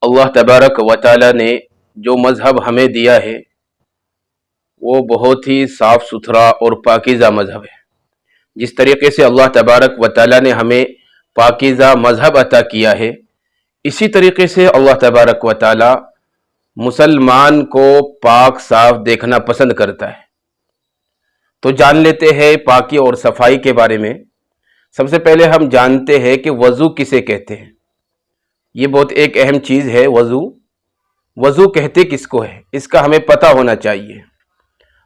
अल्लाह तबारक व तआला ने जो मज़हब हमें दिया है वो बहुत ही साफ़ सुथरा और पाकीज़ा मज़हब है। जिस तरीके से अल्लाह तबारक व तआला ने हमें पाकीज़ा मज़हब अता किया है, इसी तरीके से अल्लाह तबारक व तआला मुसलमान को पाक साफ देखना पसंद करता है। तो जान लेते हैं पाकी और सफाई के बारे में। सबसे पहले हम जानते हैं कि वज़ू किसे कहते हैं। ये बहुत एक अहम चीज़ है। वज़ू कहते किसको है, इसका हमें पता होना चाहिए।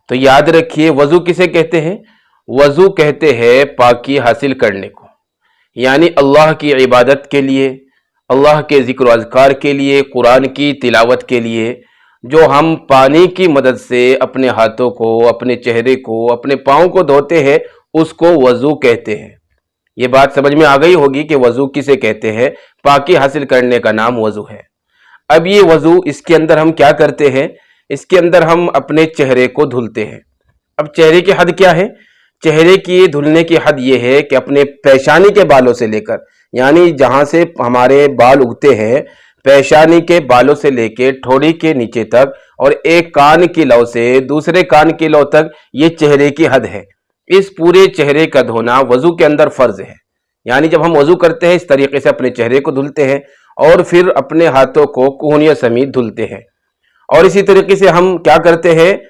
तो याद रखिए, वज़ू किसे कहते हैं? वज़ू कहते हैं पाकी हासिल करने को, यानी अल्लाह की इबादत के लिए, अल्लाह के ज़िक्र अज़कार के लिए, कुरान की तिलावत के लिए जो हम पानी की मदद से अपने हाथों को, अपने चेहरे को, अपने पाँव को धोते हैं, उसको वज़ू कहते हैं। ये बात समझ में आ गई होगी कि वज़ू किसे कहते हैं। पाकी हासिल करने का नाम वज़ू है। अब ये वज़ू, इसके अंदर हम क्या करते हैं? इसके अंदर हम अपने चेहरे को धुलते हैं। अब चेहरे की हद क्या है? चेहरे की धुलने की हद ये है कि अपने पेशानी के बालों से लेकर, यानी जहाँ से हमारे बाल उगते हैं, पेशानी के बालों से लेकर ठोड़ी के नीचे तक, और एक कान की लौ से दूसरे कान की लौ तक, ये चेहरे की हद है। इस पूरे चेहरे का धोना वज़ू के अंदर फ़र्ज है। यानी जब हम वज़ू करते हैं, इस तरीके से अपने चेहरे को धुलते हैं और फिर अपने हाथों को कूहनियों समेत धुलते हैं। और इसी तरीके से हम क्या करते हैं?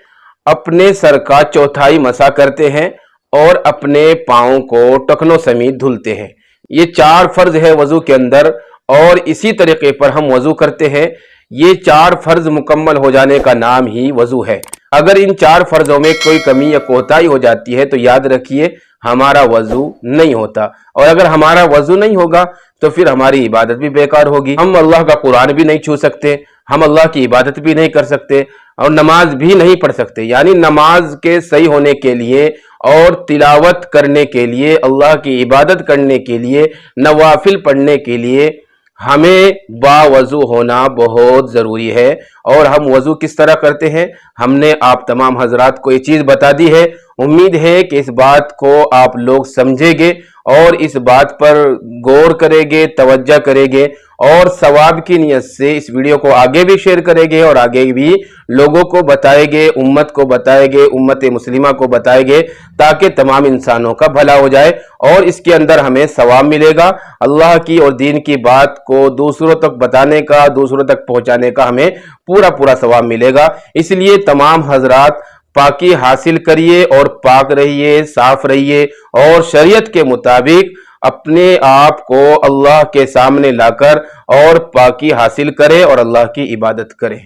अपने सर का चौथाई मसा करते हैं और अपने पाँव को टखनों समेत धुलते हैं। ये 4 फ़र्ज है वज़ू के अंदर, और इसी तरीके पर हम वज़ू करते हैं। ये 4 फ़र्ज मुकम्मल हो जाने का नाम ही वज़ू है। अगर इन 4 फ़र्ज़ों में कोई कमी या कोताही हो जाती है तो याद रखिए हमारा वज़ू नहीं होता, और अगर हमारा वज़ू नहीं होगा तो फिर हमारी इबादत भी बेकार होगी। हम अल्लाह का कुरान भी नहीं छू सकते, हम अल्लाह की इबादत भी नहीं कर सकते, और नमाज भी नहीं पढ़ सकते। यानी नमाज के सही होने के लिए और तिलावत करने के लिए, अल्लाह की इबादत करने के लिए, नवाफिल पढ़ने के लिए हमें बावज़ू होना बहुत ज़रूरी है। और हम वज़ू किस तरह करते हैं, हमने आप तमाम हजरात को ये चीज़ बता दी है। उम्मीद है कि इस बात को आप लोग समझेंगे और इस बात पर गौर करेंगे, तवज्जो करेंगे, और सवाब की नियत से इस वीडियो को आगे भी शेयर करेंगे और आगे भी लोगों को बताएंगे, उम्मत को बताएंगे, उम्मत मुस्लिमा को बताएंगे, ताकि तमाम इंसानों का भला हो जाए और इसके अंदर हमें सवाब मिलेगा। अल्लाह की और दीन की बात को दूसरों तक बताने का, दूसरों तक पहुंचाने का हमें पूरा सवाब मिलेगा। इसलिए तमाम हजरात पाकी हासिल करिए और पाक रहिए, साफ रहिए, और शरीयत के मुताबिक अपने आप को अल्लाह के सामने लाकर और पाकी हासिल करें और अल्लाह की इबादत करें।